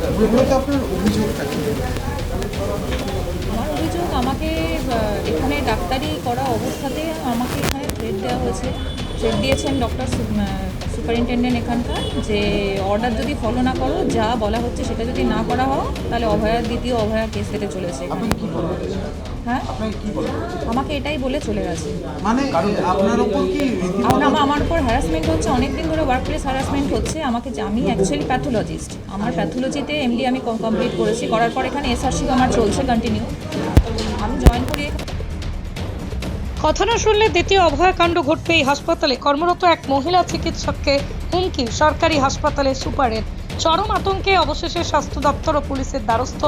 আপনার অভিযোগটা কি? আমার অভিযোগ, আমাকে এখানে ডাক্তারি করা অবস্থাতে আমাকে এখানে থ্রেট দেওয়া হয়েছে। থ্রেট দিয়েছেন ডক্টর সুপারিনটেন্ডেন্ট এখানকার, যে অর্ডার যদি ফলো না করো, যা বলা হচ্ছে সেটা যদি না করা হয়, তাহলে অভয়ার দ্বিতীয় অভয়া কেস হেঁটে চলেছে। হ্যাঁ, আমাকে এটাই বলে চলে গেছে। মানে আপনার উপর কি আমার উপর হ্যারাসমেন্ট হচ্ছে, অনেক দিন ধরে ওয়ার্ক প্লেস হ্যারাসমেন্ট হচ্ছে আমাকে। আমি অ্যাকচুয়ালি প্যাথোলজিস্ট, আমার প্যাথোলজিতে এমডি আমি কমপ্লিট করেছি, করার পর এখানে এসআরসি আমার চলছে কন্টিনিউ। আমি জয়েন করি। কথা না শুনলে দ্বিতীয় অভয়াকাণ্ড ঘটবে এই হাসপাতালে কর্মরত এক মহিলা চিকিৎসককে হুমকি সরকারি হাসপাতালের সুপারের। চরম আতঙ্কে অবশেষে স্বাস্থ্য দপ্তর ও পুলিশের দ্বারস্থ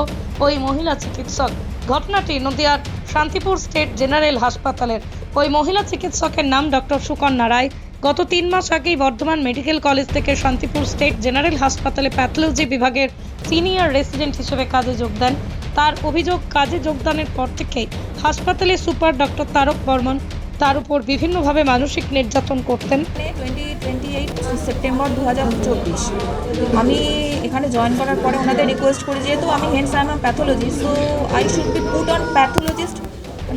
ওই মহিলা চিকিৎসক। ঘটনাটি নদিয়ার শান্তিপুর স্টেট জেনারেল হাসপাতালের। ওই মহিলা চিকিৎসকের নাম ডক্টর সুকন্যা রায়। গত 3 মাস আগেই বর্ধমান মেডিকেল কলেজ থেকে শান্তিপুর স্টেট জেনারেল হাসপাতালে প্যাথোলজি বিভাগের সিনিয়র রেসিডেন্ট হিসেবে কাজে যোগ দেন। তার অভিযোগ, কাজে যোগদানের পর থেকেই হাসপাতালের সুপার ডক্টর তারক বর্মন তার উপর বিভিন্নভাবে মানসিক নির্যাতন করতেন। 28 সেপ্টেম্বর 2024 আমি এখানে জয়েন করার পরে ওনাদের রিকোয়েস্ট করি, যেহেতু আমি hence I am pathologist, so I should be put on pathologist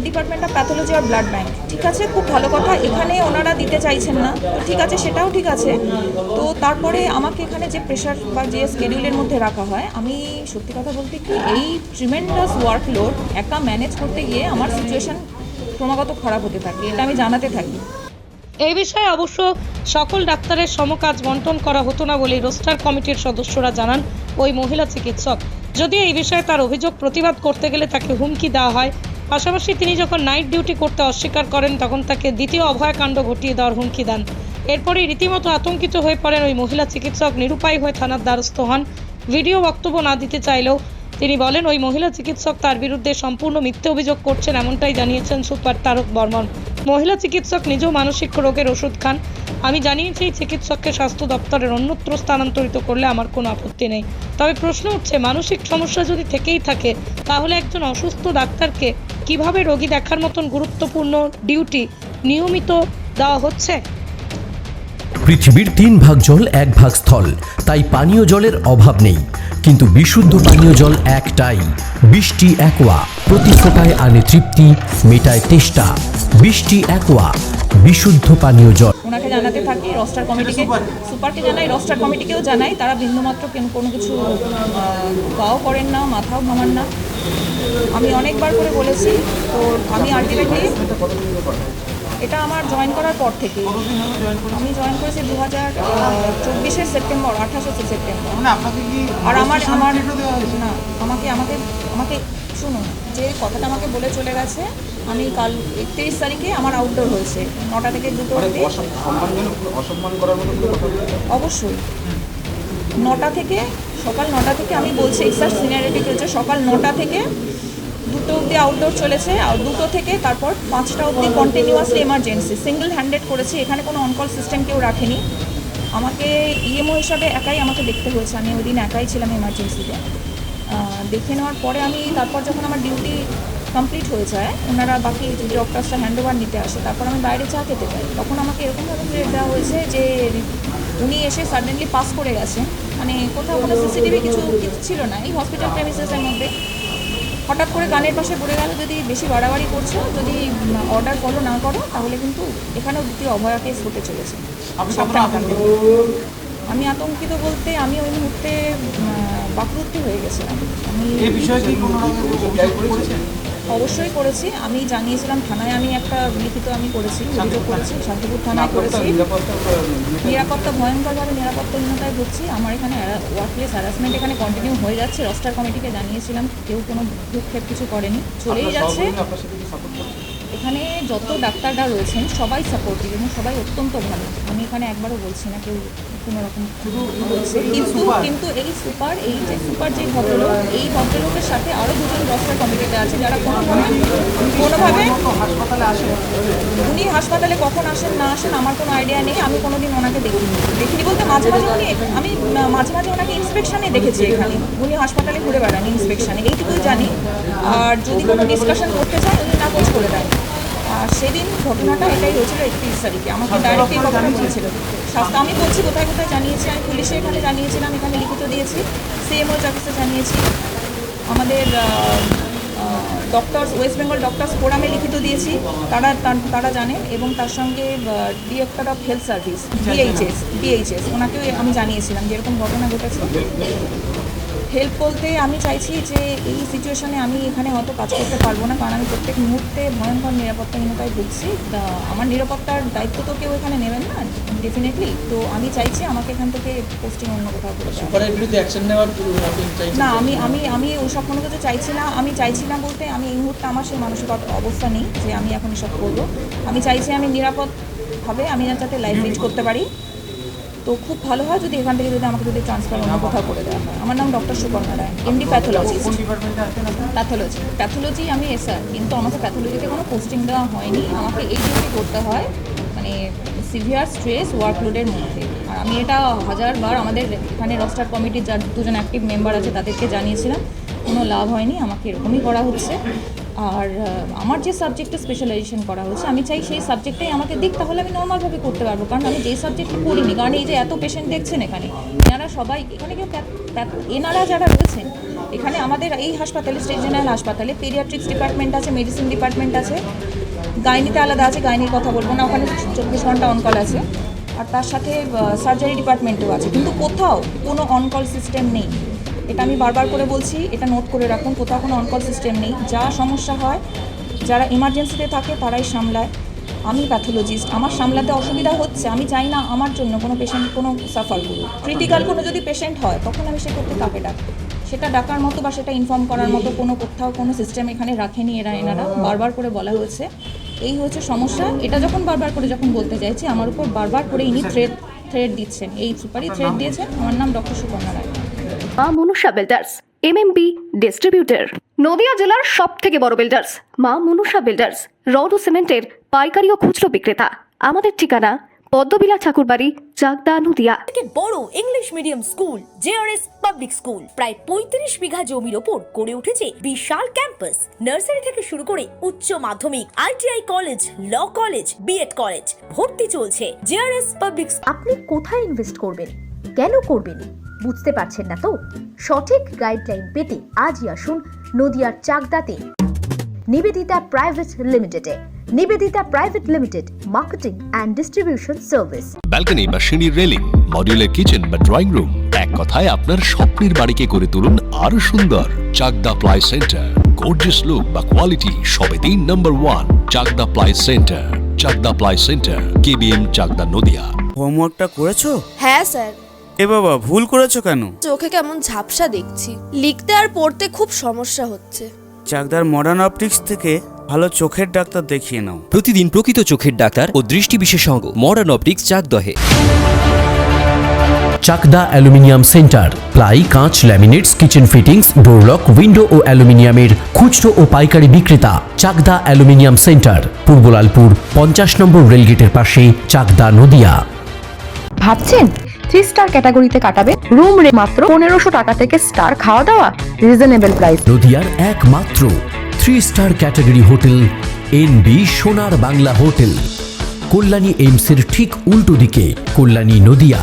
department of pathology আর ব্লাড ব্যাঙ্ক। ঠিক আছে, খুব ভালো কথা। এখানে ওনারা দিতে চাইছেন না, তো ঠিক আছে, সেটাও ঠিক আছে। তো তারপরে আমাকে এখানে যে প্রেশার বা যে স্কেডিউলের মধ্যে রাখা হয়, আমি সত্যি কথা বলতে কি, এই ট্রিমেন্ডাস ওয়ার্কলোড একা ম্যানেজ করতে গিয়ে আমার সিচুয়েশান ক্রমাগত খারাপ হতে থাকে, এটা আমি জানাতে থাকি। এই বিষয়ে অবশ্য সকল ডাক্তারের সমকাজ বন্টন করা হতো না বলে রোস্টার কমিটির সদস্যরা জানান ওই মহিলা চিকিৎসক। যদিও এই বিষয়ে তার অভিযোগ প্রতিবাদ করতে গেলে তাকে হুমকি দেওয়া হয়। পাশাপাশি তিনি যখন নাইট ডিউটি করতে অস্বীকার করেন, তখন তাকে দ্বিতীয় অভয়াকাণ্ড ঘটিয়ে দেওয়ার হুমকি দেন। এরপরেই রীতিমতো আতঙ্কিত হয়ে পড়েন ওই মহিলা চিকিৎসক। নিরুপায় হয়ে থানার দ্বারস্থ হন। ভিডিও বক্তব্য না দিতে চাইলেও তিনি বলেন ওই মহিলা চিকিৎসক তার বিরুদ্ধে সম্পূর্ণ মিথ্যে অভিযোগ করছেন, এমনটাই জানিয়েছেন সুপার তারক বর্মন। মহিলা চিকিৎসক নিজেও মানসিক রোগের ওষুধ খান। আমি জানিয়েছি এই চিকিৎসককে স্বাস্থ্য দপ্তরের অন্যত্র স্থানান্তরিত করলে আমার কোনো আপত্তি নেই। তবে প্রশ্ন উঠছে, মানসিক সমস্যা যদি থেকেই থাকে, তাহলে একজন অসুস্থ ডাক্তারকে কিভাবে রোগী দেখার মতন গুরুত্বপূর্ণ ডিউটি নিয়মিত দেওয়া হচ্ছে? পৃথিবীর 3 ভাগ জল 1 ভাগ স্থল, তাই পানীয় জলের অভাব নেই। কিন্তু বিশুদ্ধ পানীয় জল একটাই, বৃষ্টি অ্যাকোয়া। প্রতি ফোঁটায় আনে তৃপ্তি, মেটায় তেষ্টা। বৃষ্টি অ্যাকোয়া, বিশুদ্ধ পানীয় জল। ওনাকে জানাতে থাকি, রোস্টার কমিটিকে, সুপারকে জানাই, রোস্টার কমিটিকেও জানাই। তারা বিন্দুমাত্র কোনো কিছু গাও করেন না, মাথাও ঘামান না। আমি অনেকবার করে বলেছি, তো আমি আলটিমেটলি, এটা আমার জয়েন করার পর থেকে, আমি জয়েন করেছি 2024 সেপ্টেম্বর, 28 সেপ্টেম্বর। আর আমার না, আমাকে শুনুন, যে কথাটা আমাকে বলে চলে গেছে, আমি কাল 31 তারিখে আমার আউটডোর হয়েছে 9টা থেকে 2টো অবধি। অবশ্যই 9টা থেকে, সকাল 9টা থেকে আমি বলছি, এক্সার সিনিয়রিটি চলছে, সকাল 9টা থেকে 2টো অবধি আউটডোর চলেছে। আর 2টো থেকে তারপর 5টা অবধি কন্টিনিউয়াসলি এমার্জেন্সি সিঙ্গেল হ্যান্ডেড করেছি। এখানে কোনো অনকল সিস্টেম কেউ রাখেনি। আমাকে ইএমও হিসাবে একাই আমাকে দেখতে হয়েছে, আমি ওই দিন একাই ছিলাম এমার্জেন্সিতে। দেখে নেওয়ার পরে আমি তারপর যখন আমার ডিউটি কমপ্লিট হয়ে যায়, ওনারা বাকি ডক্টরসটা হ্যান্ড ওভার নিতে আসে, তারপর আমি বাইরে চা খেতে পাই। তখন আমাকে এরকমভাবে থ্রেট দেওয়া হয়েছে যে উনি এসে সাডেনলি পাস করে গেছেন, মানে কোথাও কোনো সিসিটিভি কিছু ছিল না এই হসপিটাল প্রেমিসেসের মধ্যে। হঠাৎ করে গানের পাশে পড়ে গেল, যদি বেশি বাড়াবাড়ি করছো, যদি অর্ডার ফলো না করো, তাহলে কিন্তু এখানেও দ্বিতীয় অভয়া কেস হতে চলেছে। আমি আতঙ্কিত বলতে, আমি ওই মুহূর্তে বাকরুদ্ধ হয়ে গেছিলাম। আমি অবশ্যই করেছি, আমি জানিয়েছিলাম থানায়, আমি একটা লিখিত আমি করেছি, অভিযোগ করেছি, শান্তিপুর থানায় করেছি। নিরাপত্তা ভয়ঙ্করভাবে নিরাপত্তাহীনতায় ভুগছি। আমার এখানে ওয়ার্ক প্লেস হ্যারাসমেন্ট এখানে কন্টিনিউ হয়ে যাচ্ছে। রোস্টার কমিটিকে জানিয়েছিলাম, কেউ কোনো ভ্রুক্ষেপ কিছু করেনি, চলেই যাচ্ছে। এখানে যত ডাক্তাররা রয়েছেন সবাই সাপোর্টিভ এবং সবাই অত্যন্ত ভালো। আমি এখানে একবারও বলছি না কেউ কোনো রকম বলছে, কিন্তু এই সুপার যে ভদ্রলোক, এই ভদ্রলোকের সাথে আরও দুজন রোস্টার কমিটিতে আছে, যারা কোনোভাবে উনি হাসপাতালে কখন আসেন না আসেন আমার কোনো আইডিয়া নেই। আমি কোনোদিন ওনাকে দেখিনি বলতে মাঝে মাঝে আমি মাঝে মাঝে ওনাকে ইন্সপেকশানে দেখেছি। এখানে উনি হাসপাতালে ঘুরে বেড়ান ইন্সপেকশানে, এইটুকুই জানি। আর যদি কোনো ডিসকাশন করতে চায়, উনি নাকচ করে দেন। সেদিন ঘটনাটা এটাই হয়েছিল 31 তারিখে, আমাকে ডাইরেক্টলি কথাটা বলেছিল স্বাস্থ্য। আমি বলছি কোথায় কোথায় জানিয়েছি, আমি পুলিশে এখানে জানিয়েছিলাম, এখানে লিখিত দিয়েছি, সিএমওর অফিসে জানিয়েছি, আমাদের ডক্টরস ওয়েস্ট বেঙ্গল ডক্টরস ফোরামে লিখিত দিয়েছি, তারা জানেন, এবং তার সঙ্গে director of health service DHS ওনাকেও আমি জানিয়েছিলাম যে এরকম ঘটনা ঘটেছে। হেল্প বলতে আমি চাইছি যে এই সিচুয়েশনে আমি এখানে অত কাজ করতে পারবো না, কারণ আমি প্রত্যেক মুহূর্তে ভয়ঙ্কর নিরাপত্তাহীনতায় ভুগছি। আমার নিরাপত্তার দায়িত্ব তো কেউ এখানে নেবেন না ডেফিনেটলি, তো আমি চাইছি আমাকে এখান থেকে পোস্টিং অন্য কোথাও করে না। আমি ওসব কোনো কিছু চাইছি না। আমি চাইছি না বলতে আমি এই মুহূর্তে আমার সেই মানসিক অবস্থা নেই যে আমি এখন এসব করবো। আমি চাইছি আমি নিরাপদভাবে আমি যাতে লাইফ লিড করতে পারি। তো খুব ভালো হয় যদি এখান থেকে যদি আমাকে যদি ট্রান্সফার অন্য কোথাও করে দেওয়া হয়। আমার নাম ডক্টর সুপর্ণা রায়, এমডি প্যাথোলজি। আমি এসআর, কিন্তু আমাকে প্যাথোলজিতে কোনো পোস্টিং দেওয়া হয়নি। আমাকে এই ডিউটি করতে হয় মানে সিভিয়ার স্ট্রেস ওয়ার্কলোডের মধ্যে। আর আমি এটা হাজারবার আমাদের এখানে রস্টার কমিটির যার দুজন অ্যাক্টিভ মেম্বার আছে তাদেরকে জানিয়েছিলাম, কোনো লাভ হয়নি, আমাকে এরকমই করা হচ্ছে। আর আমার যে সাবজেক্টে স্পেশালাইজেশন করা হচ্ছে আমি চাই সেই সাবজেক্টটাই আমাকে দিক, তাহলে আমি নর্মালভাবে করতে পারবো। কারণ আমি যেই সাবজেক্টে পড়িনি, কারণ এই যে এত পেশেন্ট দেখছেন এখানে, এনারা সবাই এখানে কেউ এনারা যারা রয়েছেন এখানে আমাদের এই হাসপাতালে স্টেট জেনারেল হাসপাতালে পেডিয়াট্রিক্স ডিপার্টমেন্ট আছে, মেডিসিন ডিপার্টমেন্ট আছে, গাইনিতে আলাদা আছে, গাইনির কথা বলবো না, ওখানে 24 ঘন্টা অনকল আছে, আর তার সাথে সার্জারি ডিপার্টমেন্টও আছে, কিন্তু কোথাও কোনো অনকল সিস্টেম নেই। এটা আমি বারবার করে বলছি, এটা নোট করে রাখুন, কোথাও কোনো অনকল সিস্টেম নেই। যা সমস্যা হয় যারা ইমার্জেন্সিতে থাকে তারাই সামলায়। আমি প্যাথোলজিস্ট, আমার সামলাতে অসুবিধা হচ্ছে, আমি চাই না আমার জন্য কোনো পেশেন্ট কোনো সাফার করুক। ক্রিটিক্যাল কোনো যদি পেশেন্ট হয় তখন আমি সেক্ষেত্রে কাকে ডাকবো, সেটা ডাকার মতো বা সেটা ইনফর্ম করার মতো কোথাও কোনো সিস্টেম এখানে রাখেনি এনারা বারবার করে বলা হয়েছে। এই হচ্ছে সমস্যা। এটা যখন বারবার করে যখন বলতে চাইছি, আমার উপর বারবার করে ইনি থ্রেড দিচ্ছেন, এই সুপারই থ্রেড দিয়েছেন। আমার নাম ডক্টর সুপর্ণা রায়। মা Manusha builders MMB distributor, Nadia জেলার সব থেকে বড় বিল্ডার্স মা মনুষা বিল্ডার্স, রড ও সিমেন্টের পাইকারি ও খুচরো বিক্রেতা। আমাদের ঠিকানা পদ্মবিলা ঠাকুরবাড়ি, চাকদা, নদিয়া। থেকে বড় English medium school JRS public school প্রায় 35 বিঘা জমির ওপর গড়ে উঠেছে বিশাল ক্যাম্পাস। নার্সারি থেকে শুরু করে উচ্চ মাধ্যমিক, ITI college, law college, BEd college, ভর্তি চলছে জেআরএস পাবলিক। আপনি কোথায় ইনভেস্ট করবেন, কেন করবেন বুঝতে পারছেন না তো? সঠিক গাইডলাইন পেতে আজই আসুন নদিয়ার চাকদাতে নিবেদিতা প্রাইভেট লিমিটেডে। Nivedita private limited, marketing and distribution service. Balcony বা সিঁড়ির রেলিং, মডিউলার কিচেন বা ড্রয়িং রুম, এক কথায় আপনার স্বপ্নের বাড়িকে করে তুলুন আরো সুন্দর। Chakdah ply centre, gorgeous look বা কোয়ালিটি সবেতেই number 1। Chakdah ply centre, Chakdah ply centre, KBM, Chakdah, Nadia. হোমওয়ার্কটা করেছো? হ্যাঁ স্যার। এ বাবা, ভুল করেছো কেন? চোখে কেমন ঝাপসা দেখছি, লিখতে আর পড়তে খুব সমস্যা হচ্ছে। চাকদার মডার্ন অপটিক্স থেকে ভালো চোখের ডাক্তার দেখিয়ে নাও। প্রতিদিন প্রকৃত চোখের ডাক্তার ও দৃষ্টি বিশেষজ্ঞ মডার্ন অপটিক্স, চাকদহে। চাকদা অ্যালুমিনিয়াম সেন্টার, প্লাই, কাঁচ, laminates, kitchen fittings, door lock, window ও অ্যালুমিনিয়ামের খুচরো ও পাইকারি বিক্রেতা। চাকদা অ্যালুমিনিয়াম সেন্টার, পূর্ব লালপুর 50 নম্বর রেলগেটের পাশে, চাকদা, নদিয়া। ভাবছেন 3 স্টার ক্যাটাগরিতে কাটাবেন? রুম রে মাত্র 1500 টাকা থেকে স্টার, খাওয়া দাওয়া রিজনেবল প্রাইস। নদিয়ার একমাত্র 3 স্টার ক্যাটাগরি হোটেল এনবি সোনার বাংলা হোটেল, কল্যাণী এইমসের ঠিক উল্টো দিকে, কল্যাণী, নদিয়া।